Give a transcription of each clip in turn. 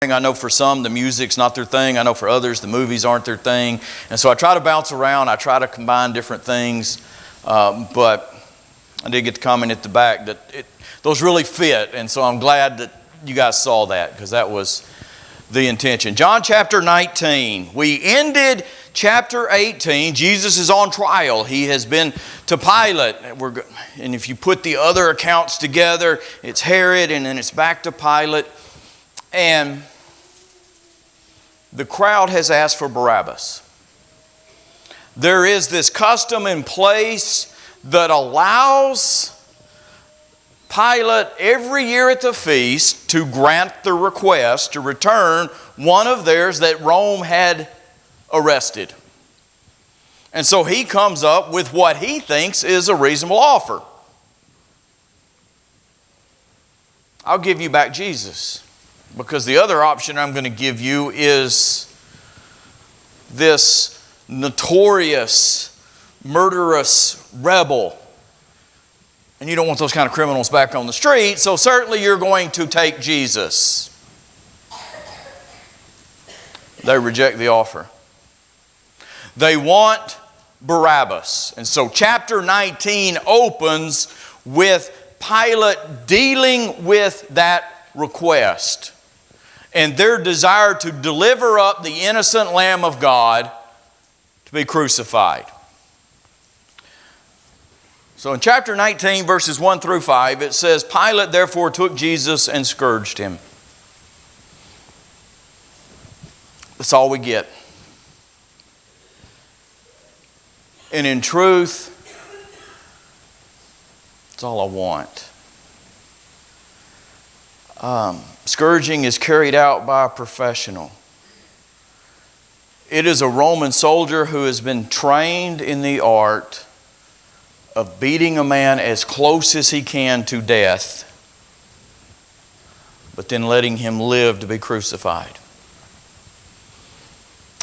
I know for some the music's not their thing. I know for others the movies aren't their thing. And so I try to bounce around. I try to combine different things. But I did get the comment at the back that those really fit. And so I'm glad that you guys saw that, because that was the intention. John chapter 19. We ended chapter 18. Jesus is on trial. He has been to Pilate. And if you put the other accounts together, it's Herod and then it's back to Pilate. And the crowd has asked for Barabbas. There is this custom in place that allows Pilate every year at the feast to grant the request to return one of theirs that Rome had arrested. And so he comes up with what he thinks is a reasonable offer. I'll give you back Jesus. Because the other option I'm going to give you is this notorious, murderous rebel. And you don't want those kind of criminals back on the street, so certainly you're going to take Jesus. They reject the offer. They want Barabbas. And so chapter 19 opens with Pilate dealing with that request and their desire to deliver up the innocent Lamb of God to be crucified. So in chapter 19, verses 1 through 5, it says, Pilate therefore took Jesus and scourged him. That's all we get. And in truth, that's all I want. Scourging is carried out by a professional. It is a Roman soldier who has been trained in the art of beating a man as close as he can to death, but then letting him live to be crucified.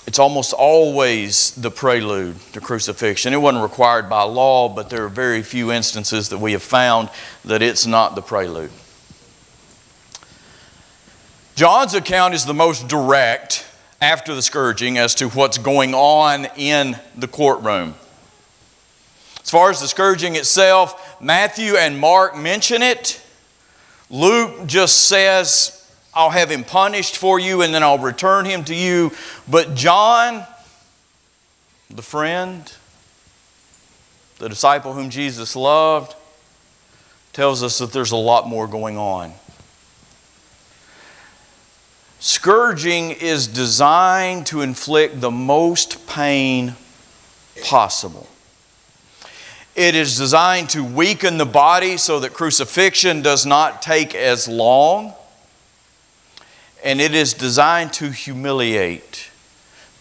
It's almost always the prelude to crucifixion. It wasn't required by law, but there are very few instances that we have found that it's not the prelude. John's account is the most direct after the scourging as to what's going on in the courtroom. As far as the scourging itself, Matthew and Mark mention it. Luke just says, I'll have him punished for you and then I'll return him to you. But John, the friend, the disciple whom Jesus loved, tells us that there's a lot more going on. Scourging is designed to inflict the most pain possible. It is designed to weaken the body so that crucifixion does not take as long. And it is designed to humiliate,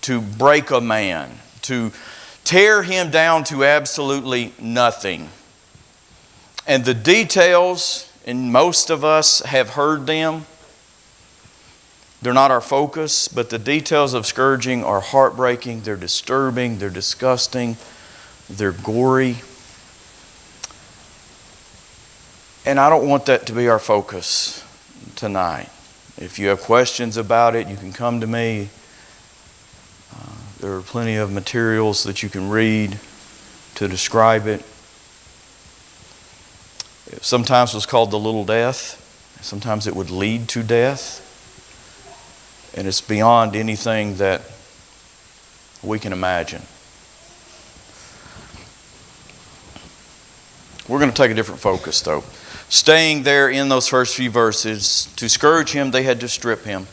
to break a man, to tear him down to absolutely nothing. And the details, and most of us have heard them, they're not our focus, but the details of scourging are heartbreaking, they're disturbing, they're disgusting, they're gory. And I don't want that to be our focus tonight. If you have questions about it, you can come to me. There are plenty of materials that you can read to describe it. Sometimes it was called the little death. Sometimes it would lead to death. And it's beyond anything that we can imagine. We're going to take a different focus, though. Staying there in those first few verses, to scourge him, they had to strip him.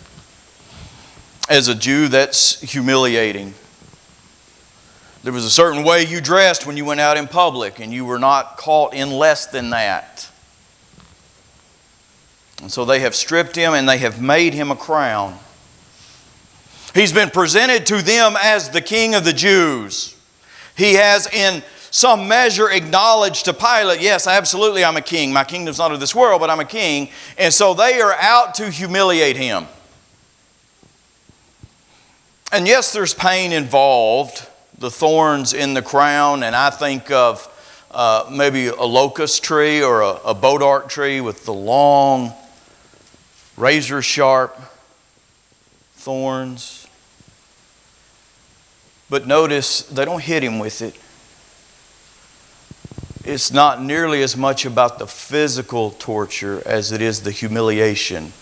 As a Jew, that's humiliating. There was a certain way you dressed when you went out in public, and you were not caught in less than that. And so they have stripped him, and they have made him a crown. He's been presented to them as the King of the Jews. He has in some measure acknowledged to Pilate, yes, absolutely, I'm a king. My kingdom's not of this world, but I'm a king. And so they are out to humiliate him. And yes, there's pain involved, the thorns in the crown, and I think of maybe a locust tree or a bodark tree with the long, razor-sharp thorns. But notice, they don't hit him with it. It's not nearly as much about the physical torture as it is the humiliation.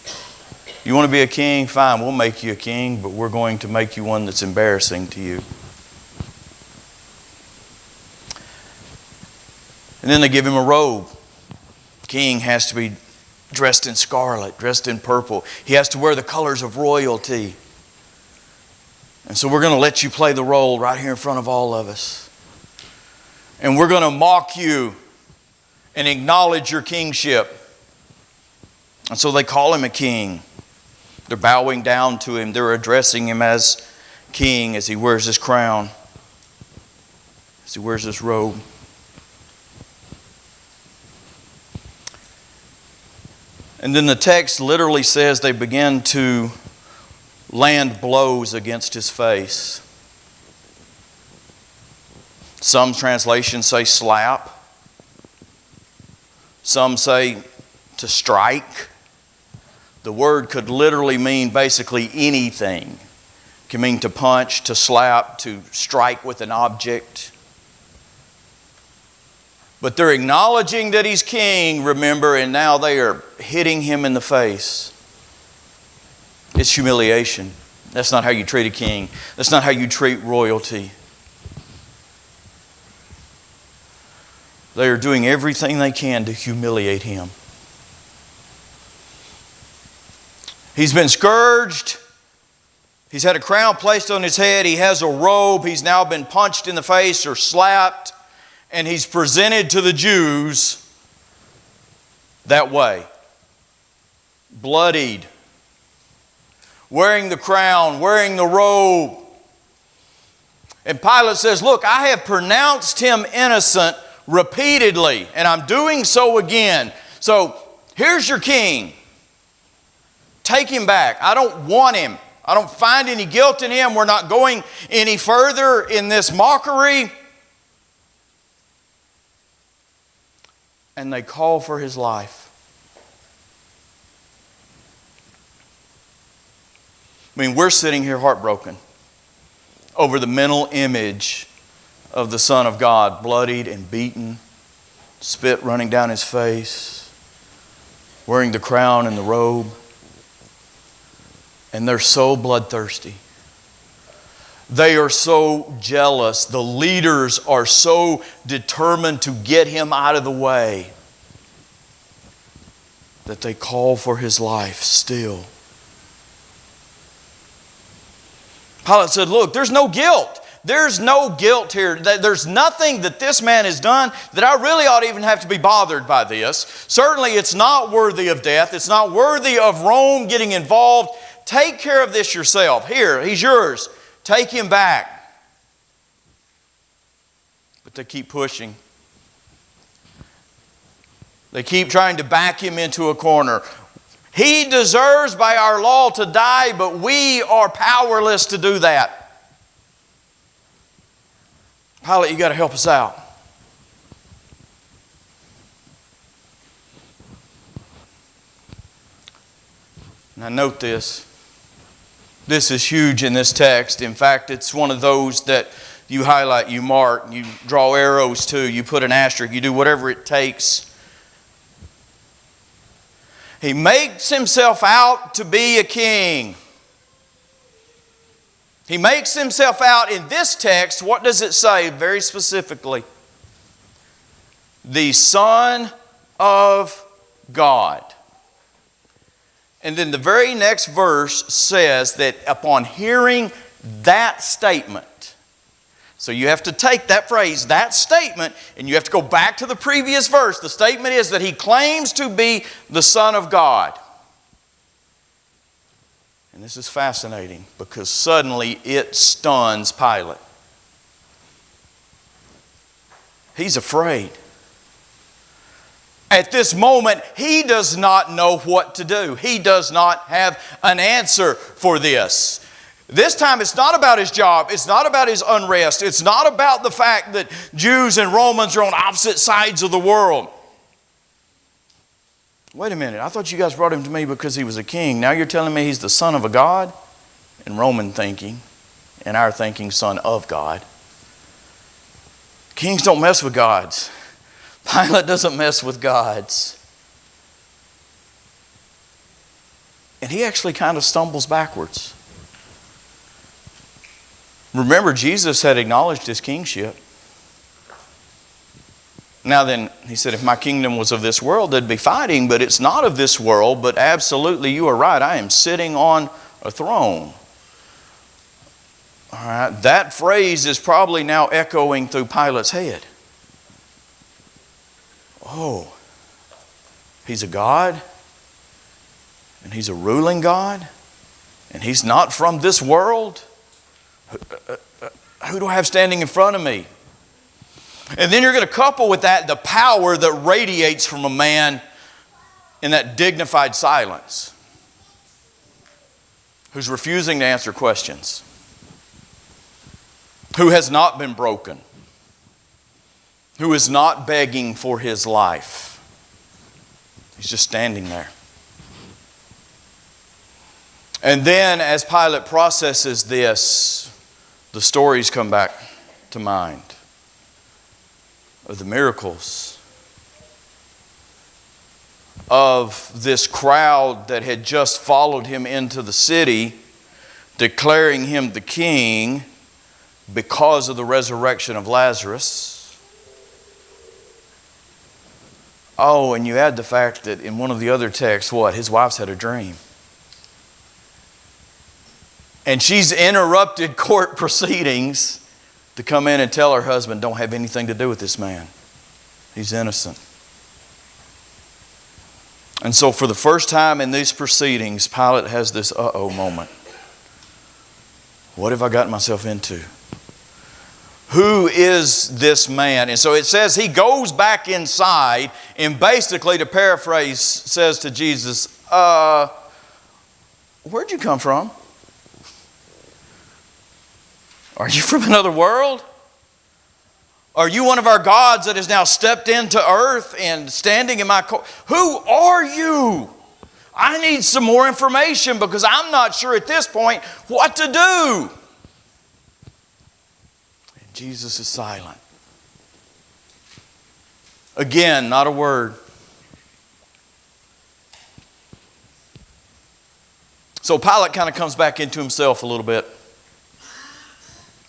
You want to be a king? Fine, we'll make you a king, but we're going to make you one that's embarrassing to you. And then they give him a robe. King has to be dressed in scarlet, dressed in purple. He has to wear the colors of royalty. And so we're going to let you play the role right here in front of all of us. And we're going to mock you and acknowledge your kingship. And so they call him a king. They're bowing down to him. They're addressing him as king as he wears his crown, as he wears his robe. And then the text literally says they began to land blows against his face. Some translations say slap. Some say to strike. The word could literally mean basically anything. It can mean to punch, to slap, to strike with an object. But they're acknowledging that he's king, remember, and now they are hitting him in the face. It's humiliation. That's not how you treat a king. That's not how you treat royalty. They are doing everything they can to humiliate him. He's been scourged. He's had a crown placed on his head. He has a robe. He's now been punched in the face or slapped. And he's presented to the Jews that way. Bloodied. Wearing the crown, wearing the robe. And Pilate says, look, I have pronounced him innocent repeatedly, and I'm doing so again. So here's your king. Take him back. I don't want him. I don't find any guilt in him. We're not going any further in this mockery. And they call for his life. I mean, we're sitting here heartbroken over the mental image of the Son of God, bloodied and beaten, spit running down his face, wearing the crown and the robe. And they're so bloodthirsty. They are so jealous. The leaders are so determined to get him out of the way that they call for his life still. Pilate said, look, there's no guilt. There's no guilt here. There's nothing that this man has done that I really ought to even have to be bothered by this. Certainly it's not worthy of death. It's not worthy of Rome getting involved. Take care of this yourself. Here, he's yours. Take him back. But they keep pushing. They keep trying to back him into a corner. He deserves by our law to die, but we are powerless to do that. Pilate, you got to help us out. Now note this. This is huge in this text. In fact, it's one of those that you highlight, you mark, you draw arrows to, you put an asterisk, you do whatever it takes. He makes himself out to be a king. He makes himself out in this text, what does it say very specifically? The Son of God. And then the very next verse says that upon hearing that statement, so you have to take that phrase, that statement, and you have to go back to the previous verse. The statement is that he claims to be the Son of God. And this is fascinating because suddenly it stuns Pilate. He's afraid. At this moment, he does not know what to do. He does not have an answer for this. This time it's not about his job. It's not about his unrest. It's not about the fact that Jews and Romans are on opposite sides of the world. Wait a minute. I thought you guys brought him to me because he was a king. Now you're telling me he's the son of a god? in Roman thinking, in our thinking, Son of God. Kings don't mess with gods. Pilate doesn't mess with gods. And he actually kind of stumbles backwards. Remember, Jesus had acknowledged his kingship. Now then, he said, if my kingdom was of this world, there'd be fighting, but it's not of this world. But absolutely, you are right. I am sitting on a throne. All right, that phrase is probably now echoing through Pilate's head. Oh, he's a God, and he's a ruling God, and he's not from this world. Who do I have standing in front of me? And then you're going to couple with that the power that radiates from a man in that dignified silence, who's refusing to answer questions, who has not been broken, who is not begging for his life. He's just standing there. And then as Pilate processes this, the stories come back to mind of the miracles, of this crowd that had just followed him into the city, declaring him the king because of the resurrection of Lazarus. Oh, and you add the fact that in one of the other texts, his wife's had a dream. And she's interrupted court proceedings to come in and tell her husband, don't have anything to do with this man. He's innocent. And so for the first time in these proceedings, Pilate has this uh-oh moment. What have I gotten myself into? Who is this man? And so it says he goes back inside and basically, to paraphrase, says to Jesus, where'd you come from? Are you from another world? Are you one of our gods that has now stepped into earth and standing in my court? Who are you? I need some more information because I'm not sure at this point what to do. And Jesus is silent. Again, not a word. So Pilate kind of comes back into himself a little bit.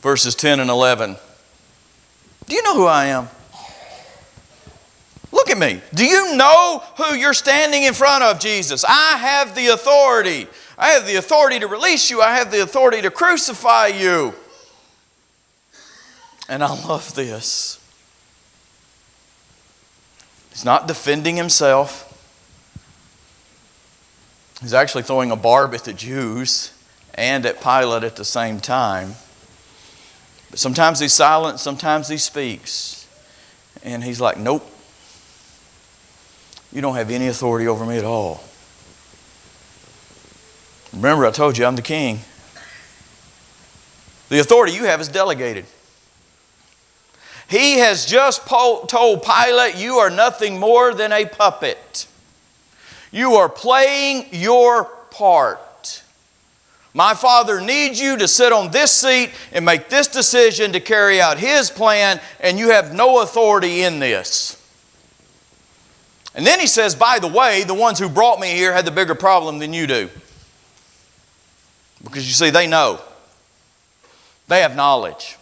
Verses 10 and 11. Do you know who I am? Look at me. Do you know who you're standing in front of, Jesus? I have the authority. I have the authority to release you. I have the authority to crucify you. And I love this. He's not defending himself. He's actually throwing a barb at the Jews and at Pilate at the same time. But sometimes he's silent, sometimes he speaks. And he's like, nope. You don't have any authority over me at all. Remember, I told you I'm the king. The authority you have is delegated. He has just told Pilate, you are nothing more than a puppet. You are playing your part. My Father needs you to sit on this seat and make this decision to carry out His plan, and you have no authority in this. And then He says, by the way, the ones who brought me here had the bigger problem than you do. Because you see, they know. They have knowledge.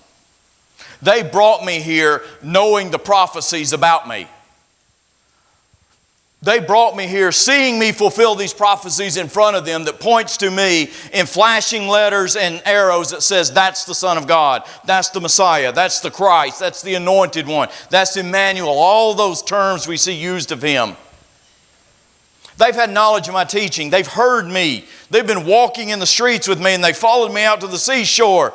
They brought me here knowing the prophecies about me. They brought me here seeing me fulfill these prophecies in front of them that points to me in flashing letters and arrows that says that's the Son of God, that's the Messiah, that's the Christ, that's the Anointed One, that's Emmanuel, all those terms we see used of Him. They've had knowledge of my teaching. They've heard me. They've been walking in the streets with me and they followed me out to the seashore.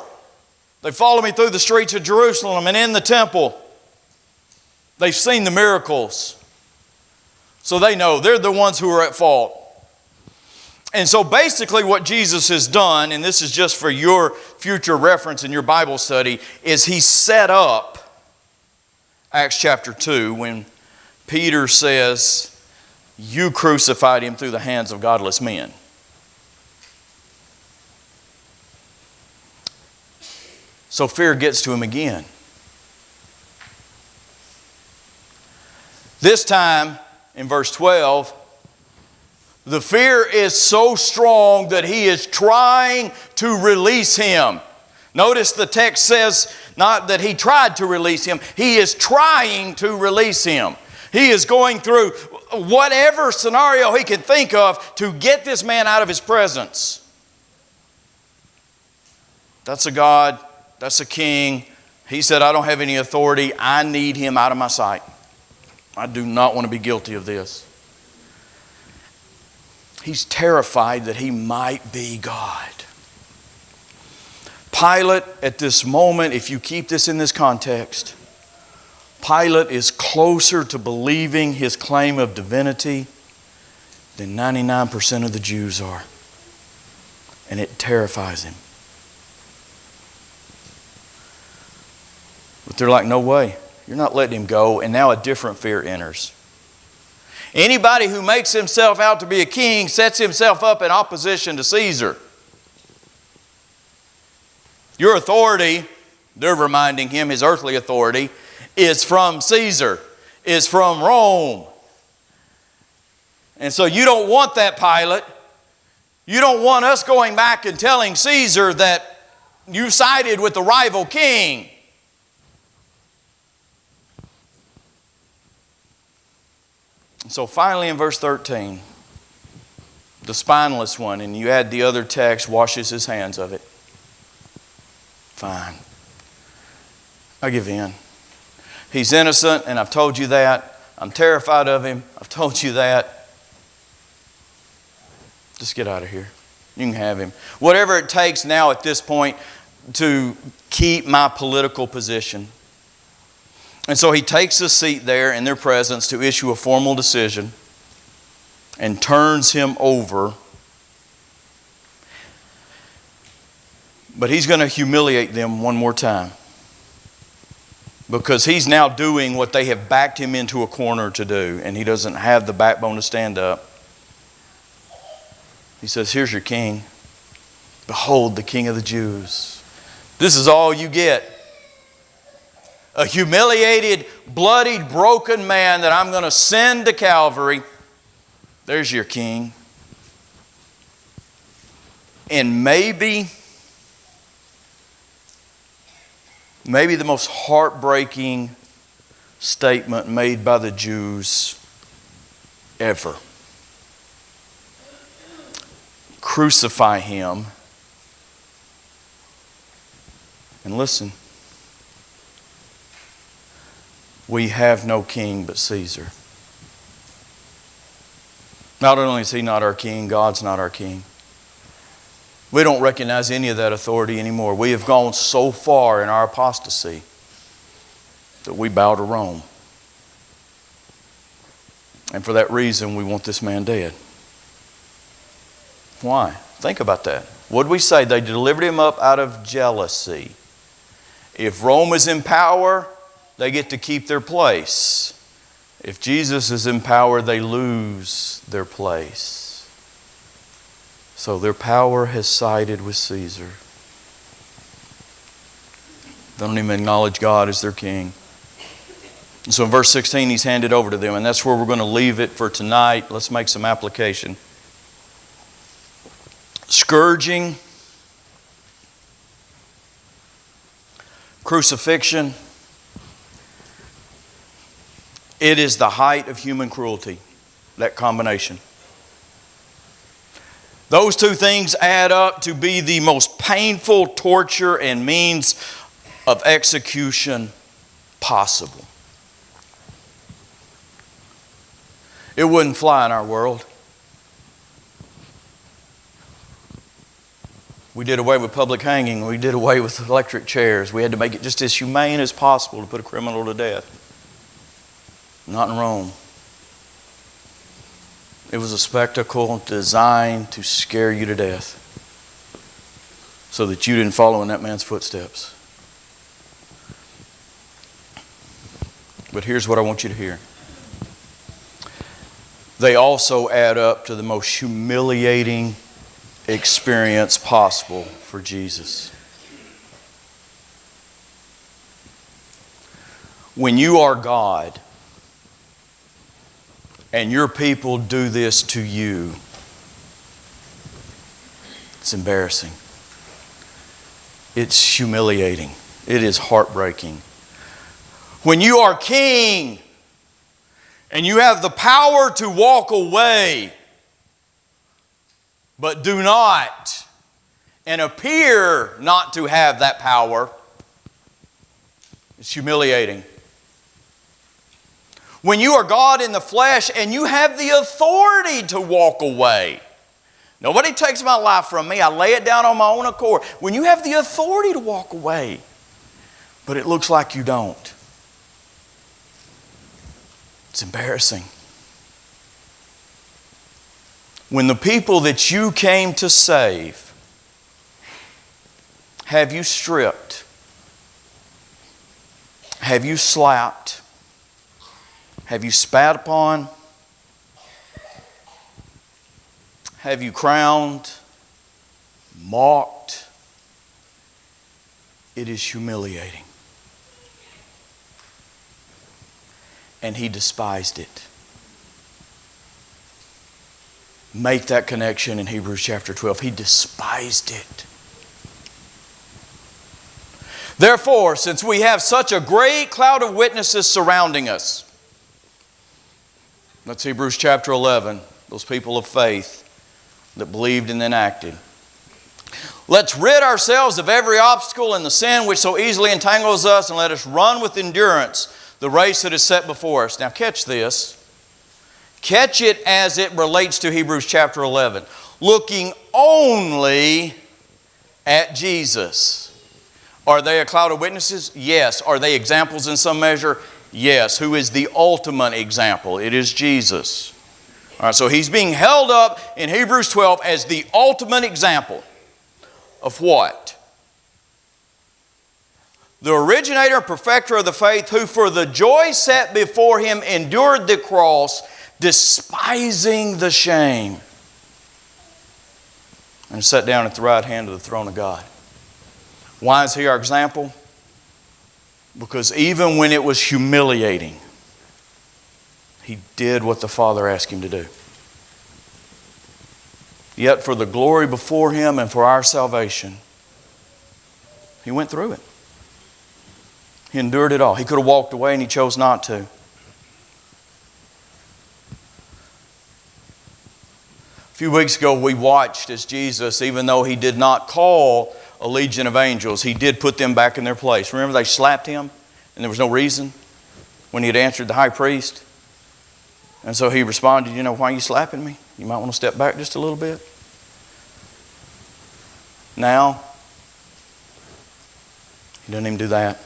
They followed me through the streets of Jerusalem and in the temple. They've seen the miracles. So they know they're the ones who are at fault. And so basically what Jesus has done, and this is just for your future reference in your Bible study, is He set up Acts chapter 2 when Peter says, you crucified Him through the hands of godless men. So fear gets to him again. This time, in verse 12, the fear is so strong that he is trying to release him. Notice the text says not that he tried to release him. He is trying to release him. He is going through whatever scenario he can think of to get this man out of his presence. That's a God. That's a king. He said, I don't have any authority. I need him out of my sight. I do not want to be guilty of this. He's terrified that he might be God. Pilate, at this moment, if you keep this in this context, Pilate is closer to believing his claim of divinity than 99% of the Jews are. And it terrifies him. But they're like, no way. You're not letting him go. And now a different fear enters. Anybody who makes himself out to be a king sets himself up in opposition to Caesar. Your authority, they're reminding him, his earthly authority, is from Caesar, is from Rome. And so you don't want that, Pilate. You don't want us going back and telling Caesar that you sided with the rival king. And so finally in verse 13, the spineless one, and you add the other text, washes his hands of it. Fine. I give in. He's innocent, and I've told you that. I'm terrified of him. I've told you that. Just get out of here. You can have him. Whatever it takes now at this point to keep my political position. And so he takes a seat there in their presence to issue a formal decision and turns him over. But he's going to humiliate them one more time. Because he's now doing what they have backed him into a corner to do. And he doesn't have the backbone to stand up. He says, here's your king. Behold the King of the Jews. This is all you get. A humiliated, bloodied, broken man that I'm going to send to Calvary. There's your king. And maybe the most heartbreaking statement made by the Jews ever. Crucify him. And listen. We have no king but Caesar. Not only is he not our king, God's not our king. We don't recognize any of that authority anymore. We have gone so far in our apostasy that we bow to Rome. And for that reason, we want this man dead. Why? Think about that. What did we say? They delivered him up out of jealousy. If Rome is in power, they get to keep their place. If Jesus is in power, they lose their place. So their power has sided with Caesar. They don't even acknowledge God as their king. And so in verse 16, he's handed over to them. And that's where we're going to leave it for tonight. Let's make some application. Scourging, crucifixion, it is the height of human cruelty, that combination. Those two things add up to be the most painful torture and means of execution possible. It wouldn't fly in our world. We did away with public hanging. We did away with electric chairs. We had to make it just as humane as possible to put a criminal to death. Not in Rome. It was a spectacle designed to scare you to death so that you didn't follow in that man's footsteps. But here's what I want you to hear. They also add up to the most humiliating experience possible for Jesus. When you are God and your people do this to you, it's embarrassing. It's humiliating. It is heartbreaking. When you are king and you have the power to walk away, but do not, and appear not to have that power, it's humiliating. When you are God in the flesh and you have the authority to walk away. Nobody takes my life from me. I lay it down on my own accord. When you have the authority to walk away, but it looks like you don't. It's embarrassing. When the people that you came to save have you stripped, have you slapped, have you spat upon, have you crowned, mocked, it is humiliating. And he despised it. Make that connection in Hebrews chapter 12. He despised it. Therefore, since we have such a great cloud of witnesses surrounding us, that's Hebrews chapter 11, those people of faith that believed and then acted. Let's rid ourselves of every obstacle and the sin which so easily entangles us, and let us run with endurance the race that is set before us. Now catch this. Catch it as it relates to Hebrews chapter 11. Looking only at Jesus. Are they a cloud of witnesses? Yes. Are they examples in some measure? Yes. Who is the ultimate example? It is Jesus. All right, so he's being held up in Hebrews 12 as the ultimate example of what? The originator and perfecter of the faith, who for the joy set before him endured the cross, despising the shame, and sat down at the right hand of the throne of God. Why is he our example? Because even when it was humiliating, he did what the Father asked him to do. Yet for the glory before him and for our salvation, he went through it. He endured it all. He could have walked away and he chose not to. A few weeks ago we watched as Jesus, even though he did not call a legion of angels, he did put them back in their place. Remember they slapped him and there was no reason when he had answered the high priest? And so he responded, you know, why are you slapping me? You might want to step back just a little bit. Now, he doesn't even do that.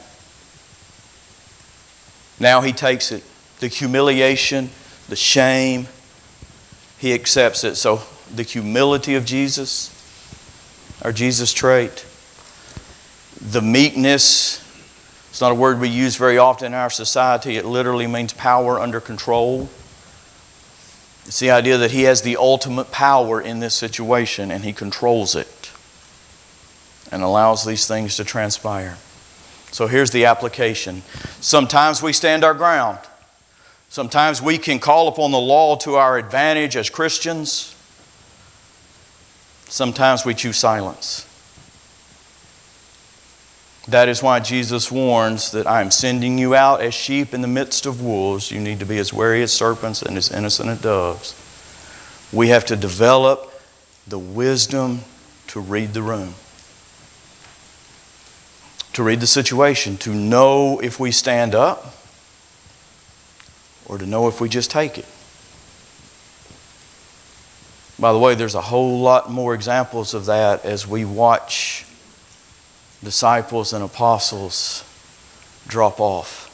Now he takes it. The humiliation, the shame, he accepts it. So the humility of Jesus, our Jesus trait, the meekness, it's not a word we use very often in our society. It literally means power under control. It's the idea that he has the ultimate power in this situation and he controls it and allows these things to transpire. So here's the application. Sometimes we stand our ground. Sometimes we can call upon the law to our advantage as Christians. Sometimes we choose silence. That is why Jesus warns that I am sending you out as sheep in the midst of wolves. You need to be as wary as serpents and as innocent as doves. We have to develop the wisdom to read the room, to read the situation, to know if we stand up or to know if we just take it. By the way, there's a whole lot more examples of that as we watch disciples and apostles drop off.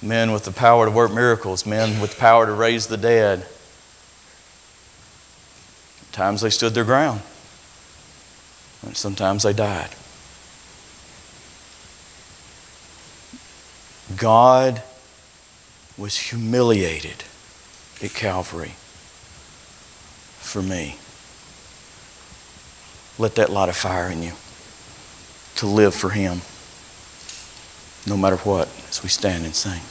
Men with the power to work miracles, men with the power to raise the dead. At times they stood their ground, and sometimes they died. God was humiliated at Calvary for me. Let that light a fire in you to live for Him. no matter what, as we stand and sing.